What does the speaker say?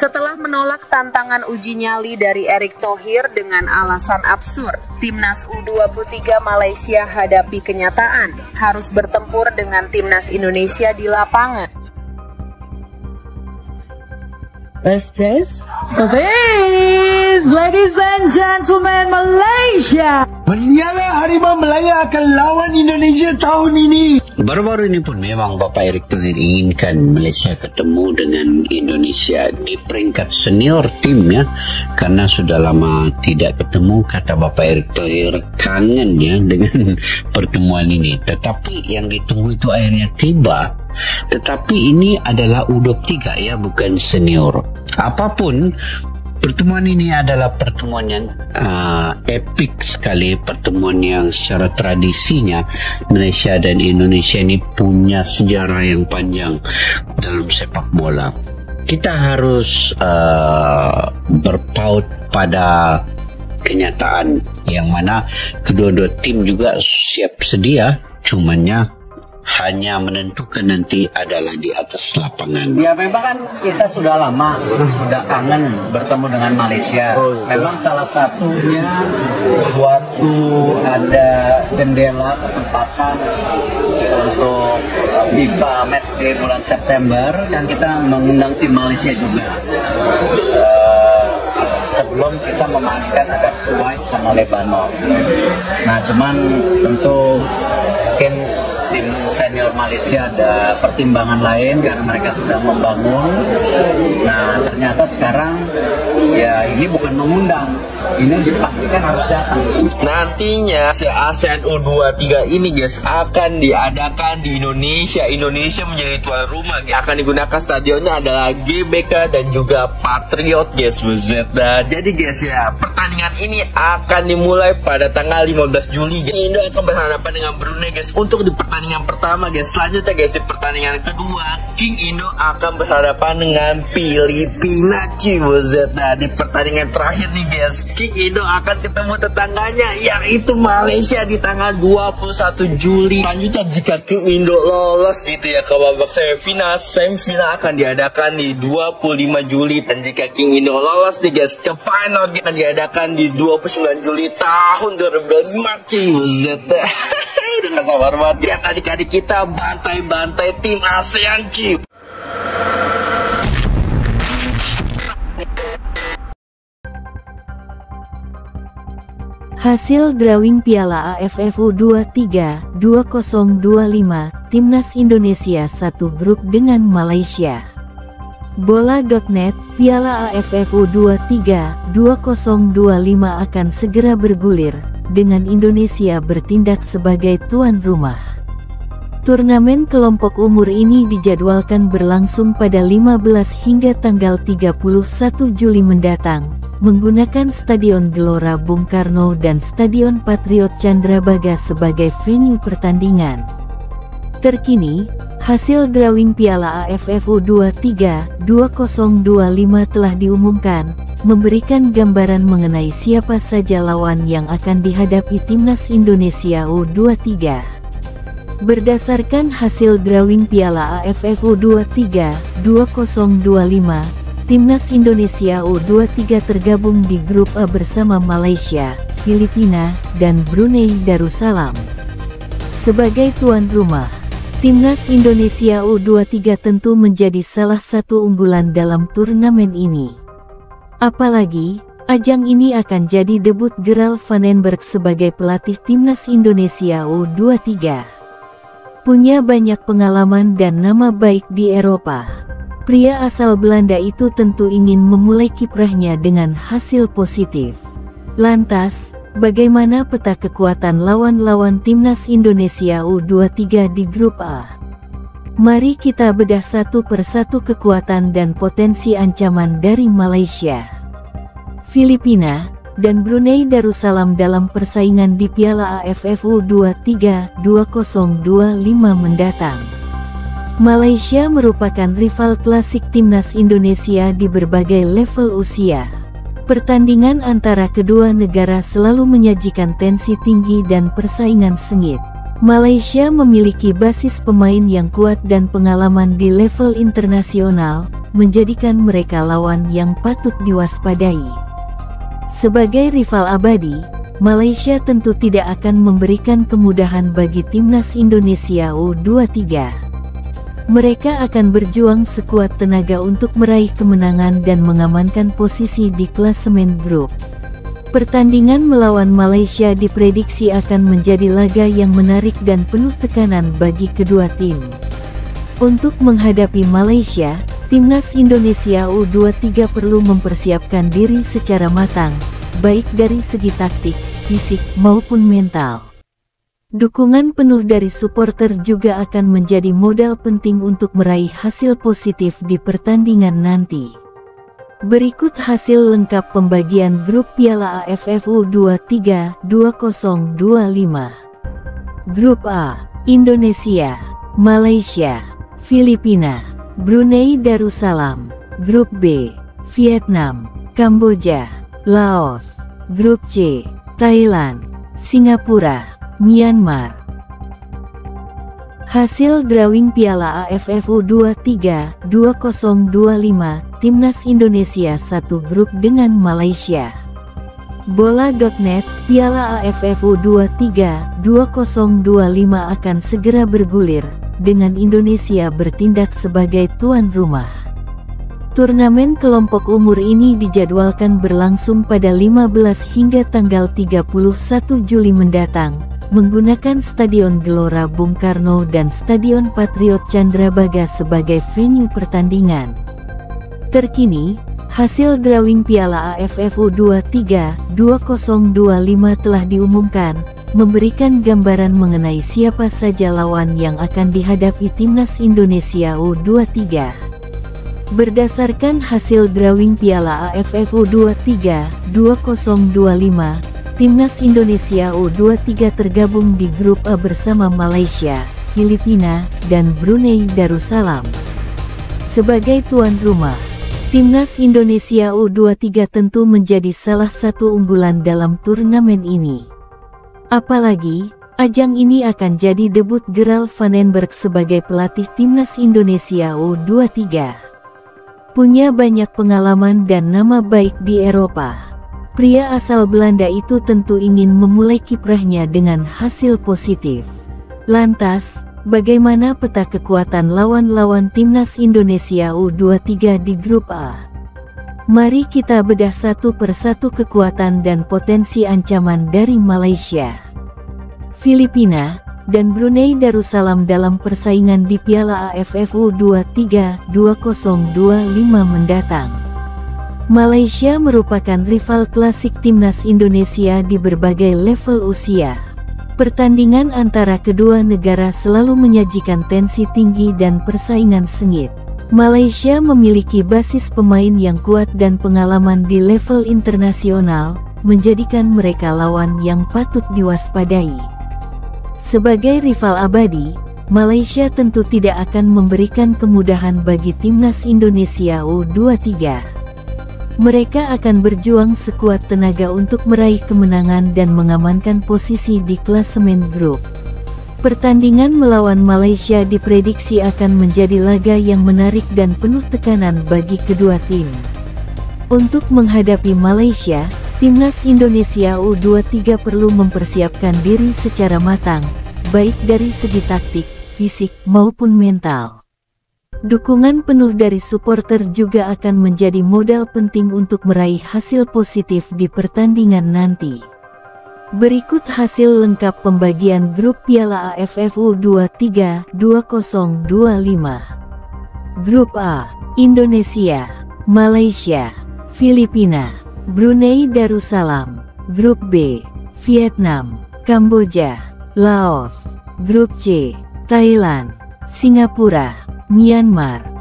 Setelah menolak tantangan uji nyali dari Erick Thohir dengan alasan absurd, Timnas U23 Malaysia hadapi kenyataan, harus bertempur dengan Timnas Indonesia di lapangan. This, ladies and gentlemen, Malaysia. Bernialah Harimau Melaya akan lawan Indonesia tahun ini. Baru-baru ini pun memang Bapak Erick Thohir inginkan Malaysia ketemu dengan Indonesia di peringkat senior timnya, karena sudah lama tidak ketemu. Kata Bapak Erick Thohir kangen ya dengan pertemuan ini. Tetapi yang ditunggu itu akhirnya tiba. Tetapi ini adalah U23 ya, bukan senior. Apapun, pertemuan ini adalah pertemuan yang epik sekali, pertemuan yang secara tradisinya Malaysia dan Indonesia ini punya sejarah yang panjang dalam sepak bola. Kita harus berpaut pada kenyataan yang mana kedua-dua tim juga siap sedia, cumannya hanya menentukan nanti adalah di atas lapangan. Ya memang kan kita sudah lama, sudah kangen bertemu dengan Malaysia. Memang salah satunya waktu ada jendela kesempatan untuk FIFA Matchday bulan September, yang kita mengundang tim Malaysia juga. Sebelum kita memastikan ada Kuwait sama Lebanon. Nah cuman tentu mungkin tim senior Malaysia ada pertimbangan lain karena mereka sedang membangun. Nah ternyata sekarang ya ini bukan mengundang, ini dipastikan harus datang. Nantinya si ASEAN U23 ini guys akan diadakan di Indonesia. Indonesia menjadi tuan rumah. Akan digunakan stadionnya adalah GBK dan juga Patriot guys. Nah, jadi guys ya, pertandingan ini akan dimulai pada tanggal 15 Juli guys. Indo akan berhadapan dengan Brunei guys untuk di pertandingan pertama guys. Selanjutnya guys, di pertandingan kedua King Indo akan berhadapan dengan Filipina cuy. Nah, di pertandingan terakhir nih guys, King Indo akan ketemu tetangganya yaitu Malaysia di tanggal 21 Juli. Selanjutnya jika King Indo lolos gitu ya ke babak semifinal, semifinal akan diadakan di 25 Juli, dan jika King Indo lolos nih guys ke final akan diadakan di 29 Juli tahun 2025 cuy. Dengan sabar banget ya adik-adik kita bantai-bantai tim ASEAN cuy. Hasil drawing Piala AFF U23 2025, Timnas Indonesia satu grup dengan Malaysia. Bola.net, Piala AFF U23 2025 akan segera bergulir, dengan Indonesia bertindak sebagai tuan rumah. Turnamen kelompok umur ini dijadwalkan berlangsung pada 15 hingga tanggal 31 Juli mendatang, menggunakan Stadion Gelora Bung Karno dan Stadion Patriot Candrabaga sebagai venue pertandingan. Terkini, hasil drawing Piala AFF U23 2025 telah diumumkan, memberikan gambaran mengenai siapa saja lawan yang akan dihadapi Timnas Indonesia U23. Berdasarkan hasil drawing Piala AFF U23 2025, Timnas Indonesia U23 tergabung di grup A bersama Malaysia, Filipina, dan Brunei Darussalam. Sebagai tuan rumah, Timnas Indonesia U23 tentu menjadi salah satu unggulan dalam turnamen ini. Apalagi, ajang ini akan jadi debut Gerald Vandenberg sebagai pelatih Timnas Indonesia U23. Punya banyak pengalaman dan nama baik di Eropa, pria asal Belanda itu tentu ingin memulai kiprahnya dengan hasil positif. Lantas, bagaimana peta kekuatan lawan-lawan Timnas Indonesia U23 di grup A? Mari kita bedah satu persatu kekuatan dan potensi ancaman dari Malaysia, Filipina, dan Brunei Darussalam dalam persaingan di Piala AFF U23 2025 mendatang. Malaysia merupakan rival klasik Timnas Indonesia di berbagai level usia. Pertandingan antara kedua negara selalu menyajikan tensi tinggi dan persaingan sengit. Malaysia memiliki basis pemain yang kuat dan pengalaman di level internasional, menjadikan mereka lawan yang patut diwaspadai. Sebagai rival abadi, Malaysia tentu tidak akan memberikan kemudahan bagi timnas Indonesia U23. Mereka akan berjuang sekuat tenaga untuk meraih kemenangan dan mengamankan posisi di klasemen grup. Pertandingan melawan Malaysia diprediksi akan menjadi laga yang menarik dan penuh tekanan bagi kedua tim. Untuk menghadapi Malaysia, timnas Indonesia U23 perlu mempersiapkan diri secara matang, baik dari segi taktik, fisik, maupun mental. Dukungan penuh dari supporter juga akan menjadi modal penting untuk meraih hasil positif di pertandingan nanti. Berikut hasil lengkap pembagian grup Piala AFF U23 2025. Grup A: Indonesia, Malaysia, Filipina, Brunei Darussalam. Grup B: Vietnam, Kamboja, Laos. Grup C: Thailand, Singapura, Myanmar. Hasil drawing Piala AFF U23 2025, Timnas Indonesia satu grup dengan Malaysia. Bola.net, Piala AFF U23 2025 akan segera bergulir, dengan Indonesia bertindak sebagai tuan rumah. Turnamen kelompok umur ini dijadwalkan berlangsung pada 15 hingga tanggal 31 Juli mendatang, menggunakan Stadion Gelora Bung Karno dan Stadion Patriot Candrabaga sebagai venue pertandingan. Terkini, hasil drawing Piala AFF U23 2025 telah diumumkan, memberikan gambaran mengenai siapa saja lawan yang akan dihadapi Timnas Indonesia U23. Berdasarkan hasil drawing Piala AFF U23 2025, Timnas Indonesia U23 tergabung di grup A bersama Malaysia, Filipina, dan Brunei Darussalam. Sebagai tuan rumah, Timnas Indonesia U23 tentu menjadi salah satu unggulan dalam turnamen ini. Apalagi, ajang ini akan jadi debut Gerald Vandenberg sebagai pelatih Timnas Indonesia U23. Punya banyak pengalaman dan nama baik di Eropa. Pria asal Belanda itu tentu ingin memulai kiprahnya dengan hasil positif. Lantas, bagaimana peta kekuatan lawan-lawan Timnas Indonesia U23 di grup A? Mari kita bedah satu persatu kekuatan dan potensi ancaman dari Malaysia, Filipina, dan Brunei Darussalam dalam persaingan di Piala AFF U23 2025 mendatang. Malaysia merupakan rival klasik Timnas Indonesia di berbagai level usia. Pertandingan antara kedua negara selalu menyajikan tensi tinggi dan persaingan sengit. Malaysia memiliki basis pemain yang kuat dan pengalaman di level internasional, menjadikan mereka lawan yang patut diwaspadai. Sebagai rival abadi, Malaysia tentu tidak akan memberikan kemudahan bagi Timnas Indonesia U23. Mereka akan berjuang sekuat tenaga untuk meraih kemenangan dan mengamankan posisi di klasemen grup. Pertandingan melawan Malaysia diprediksi akan menjadi laga yang menarik dan penuh tekanan bagi kedua tim. Untuk menghadapi Malaysia, Timnas Indonesia U23 perlu mempersiapkan diri secara matang, baik dari segi taktik, fisik, maupun mental. Dukungan penuh dari supporter juga akan menjadi modal penting untuk meraih hasil positif di pertandingan nanti. Berikut hasil lengkap pembagian grup Piala AFF U23 2025. Grup A: Indonesia, Malaysia, Filipina, Brunei Darussalam. Grup B: Vietnam, Kamboja, Laos. Grup C: Thailand, Singapura, Myanmar.